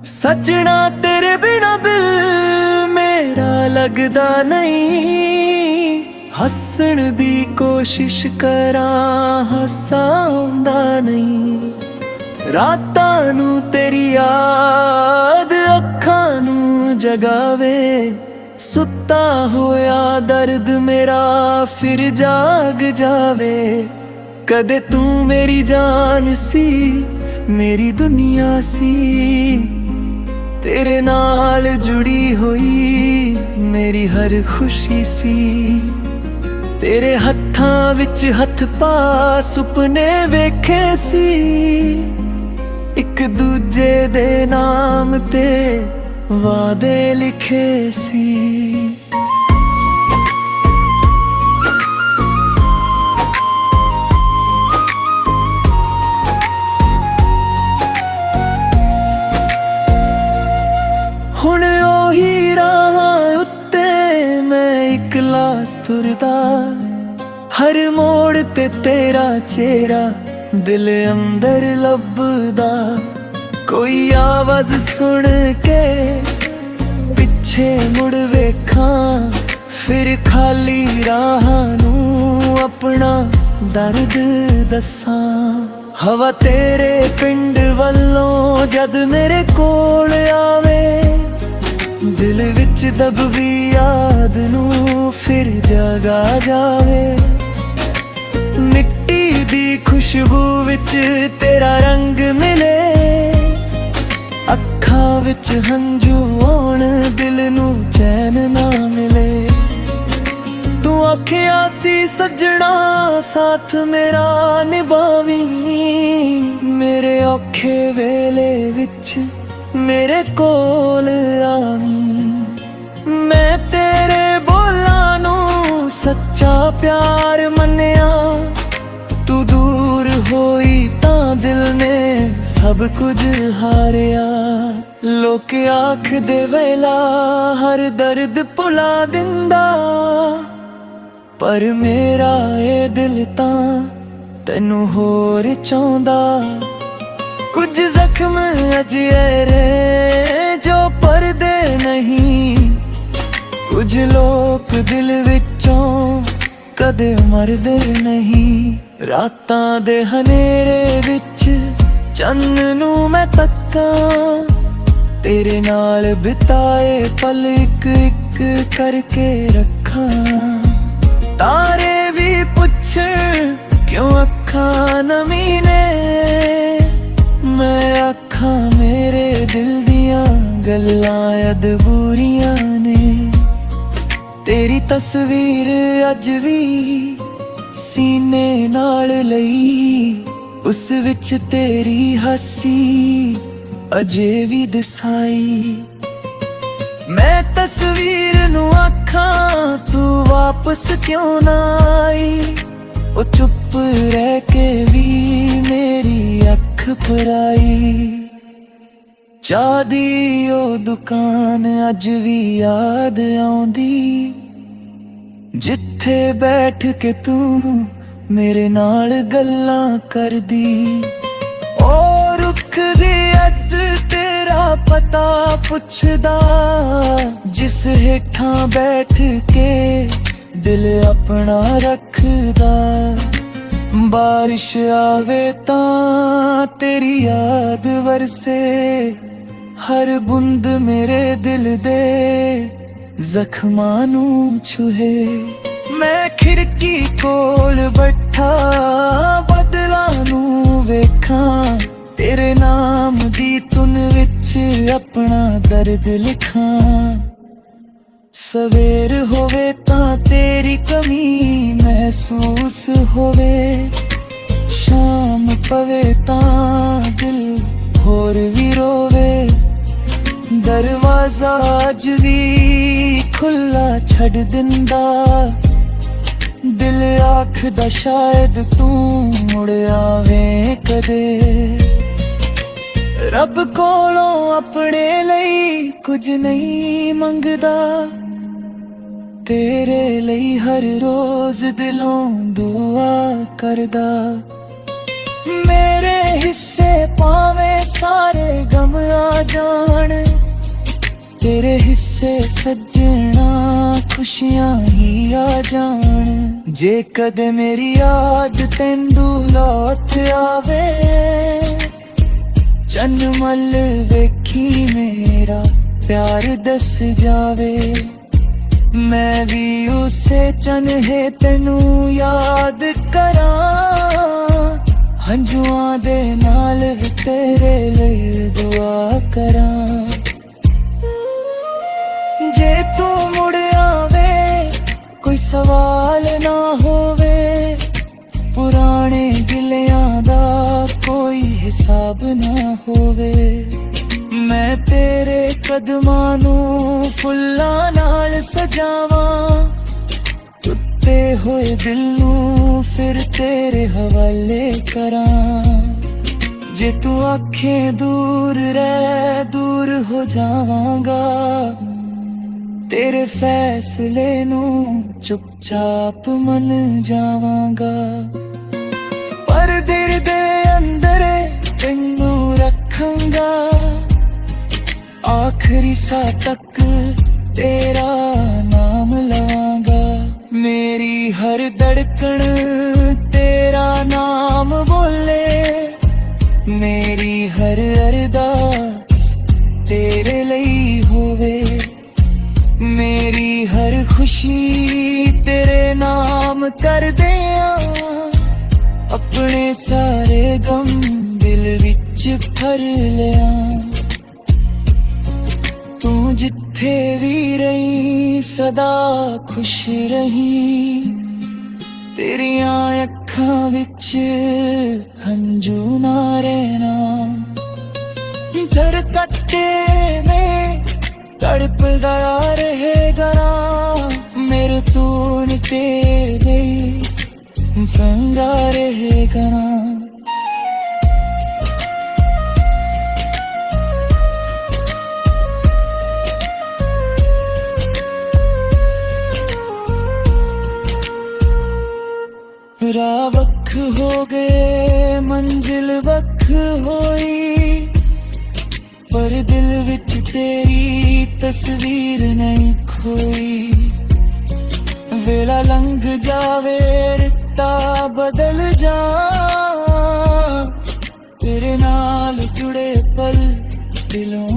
सजना तेरे बिना बिल मेरा लगदा नहीं। हसन दी कोशिश करा हासा आउंदा नहीं। रातां नू तेरी याद अखां नू जगावे। सुता होया दर्द मेरा फिर जाग जावे। कदे तू मेरी जान सी मेरी दुनिया सी। तेरे नाल जुड़ी हुई मेरी हर खुशी सी। तेरे हत्थां विच हत्थ पा सुपने वेखे सी। एक दूजे दे नाम ते वादे लिखे सी। हुण ओही राहां उत्ते मैं इकला तुरदा। हर मोड़ ते तेरा चेहरा दिल अंदर लभदा। कोई आवाज सुन के पिछे मुड़ वेखां। फिर खाली राहां नू अपना दर्द दसां। हवा तेरे पिंड वल्लों जद मेरे कोल आवे। दिल विच दबदी याद नू फिर जगा जावे। मिट्टी दी खुशबू विच तेरा रंग मिले। अखां विच हंजू आउण दिल नू चैन ना मिले। तू आखिया सी सजना साथ मेरा निभावी। मेरे औखे वेले विच मेरे कोल आवी। मैं तेरे बोलां नू सच्चा प्यार मन्निया। तू दूर होई तां दिल ने सब कुछ हारिया। लोक आखदे वेला हर दर्द भुला दिंदा। पर मेरा ये दिल तां तैनू होर चाहुंदा। कुछ जख्म अजरे जो परदे नहीं। कुछ लोग दिल विचों कदे मरदे नहीं। रातां दे हनेरे विच चन्न नू मैं तक्कां। तेरे नाल बिताए पल इक इक करके रखां। तारे भी पुछण क्यों अखां नमी ने। मैं आखां मेरे दिल दियां गल्लां अधूरियां ने। तेरी तस्वीर अज भी सीने नाल लई। उस विच तेरी हसी अजे भी दसाई। मैं तस्वीर नू आखां तू वापस क्यों ना आई। ओ चुप रह के भी मेरी अख पराई। चाह दी ओ दुकान अज भी याद आउंदी। जिथे बैठ के तू मेरे नाल गल्लां करदी। ओ रुख दी अज तेरा पता पुछदा। जिस हेठां बैठ के दिल अपना रखदा। बारिश आवे तां तेरी याद वरसे। हर बूंद मेरे दिल दे जख्मां नू छुहे। मैं खिड़की कोल बैठा बदलां नू वेखां। तेरे नाम दी तुन विच अपना दर्द लिखां। सवेर होवे तां तेरी कमी महसूस होवे। शाम पवे तां दिल होर भी रोवे। दरवाजा अज भी खुला छड़ दिंदा। दिल आखदा शायद तू मुड़ आवे कदे। ਰੱਬ ਕੋਲੋਂ ਆਪਣੇ ਲਈ ਕੁਝ ਨਹੀਂ ਮੰਗਦਾ, ਤੇਰੇ ਲਈ ਹਰ ਰੋਜ਼ ਦਿਲੋਂ ਦੁਆ ਕਰਦਾ। ਮੇਰੇ ਹਿੱਸੇ ਭਾਵੇਂ ਸਾਰੇ ਗਮ ਆ ਜਾਣ, ਤੇਰੇ ਹਿੱਸੇ ਸੱਜਣਾ ਖੁਸ਼ੀਆਂ ਹੀ ਆ ਜਾਣ। ਜੇ ਕਦੇ ਮੇਰੀ ਯਾਦ ਤੈਨੂੰ ਲੌਟ ਆਵੇ, ਚੰਨ ਮੱਲ ਵੇਖੀ ਮੇਰਾ ਪਿਆਰ ਦੱਸ ਜਾਵੇ। ਮੈਂ ਵੀ ਉਸੇ ਚੰਨ ਹੈ ਤੈਨੂੰ ਯਾਦ ਕਰਾਂ, ਹੰਝੂਆਂ ਦੇ ਨਾਲ ਵੀ ਤੇਰੇ ਲਈ ਦੁਆ ਕਰਾਂ। ਜੇ ਤੂੰ ਮੁੜ ਆਵੇ ਕੋਈ ਸਵਾਲ ਨਾ ਹੋਵੇ, ਪੁਰਾਣੇ ਗਿਲਿਆਂ ਦਾ ਕੋਈ ਹਿਸਾਬ ਨਾ ਹੋਵੇ। ਮੈਂ ਤੇਰੇ ਕਦਮਾਂ ਨੂੰ ਫੁੱਲਾਂ ਨਾਲ ਸਜਾਵਾਂ, ਟੁੱਟੇ ਹੋਏ ਦਿਲ ਨੂੰ ਫਿਰ ਤੇਰੇ ਹਵਾਲੇ ਕਰਾਂ। ਜੇ ਤੂੰ ਆਖੇ ਦੂਰ ਰਹਿ ਦੂਰ ਹੋ ਜਾਵਾਂਗਾ, ਤੇਰੇ ਫੈਸਲੇ ਨੂੰ ਚੁੱਪਚਾਪ ਮੰਨ ਜਾਵਾਂਗਾ। ਪਰ ਦਿਲ ਦੇ ਅੰਦਰ ਤੈਨੂੰ ਰੱਖਾਂਗਾ, ਆਖਰੀ ਸਾਹ ਤੱਕ ਤੇਰਾ ਨਾਮ ਲਵਾਂਗਾ। ਮੇਰੀ ਹਰ ਧੜਕਣ ਤੇਰਾ ਨਾਮ ਬੋਲੇ, ਮੇਰੀ ਹਰ ਅਰਦਾਸ ਤੇਰੇ ਲਈ ਹੋਵੇ। ਮੇਰੀ ਹਰ ਖੁਸ਼ੀ ਤੇਰੇ ਨਾਮ ਕਰ ਦਿਆਂ, ਆਪਣੇ ਸਾਰੇ ਗਮ ਦਿਲ ਵਿੱਚ ਭਰ ਲਿਆ। ਤੂੰ ਜਿੱਥੇ ਵੀ ਰਹੀ ਸਦਾ ਖੁਸ਼ ਰਹੀਂ, ਤੇਰੀਆਂ ਅੱਖਾਂ ਵਿੱਚ ਹੰਝੂ ਨਾ ਰਹਿਣਾ। ਧੜਕਤੇ में तड़पदा रहेगा ना, मेरे तून तेरे फंदा रहेगा ना। राह वख हो गए मंजिल वख होई, पर दिल विच तेरी तस्वीर नहीं खोई। वेला लंघ जावे रिता बदल जा, तेरे नाल जुड़े पल दिलों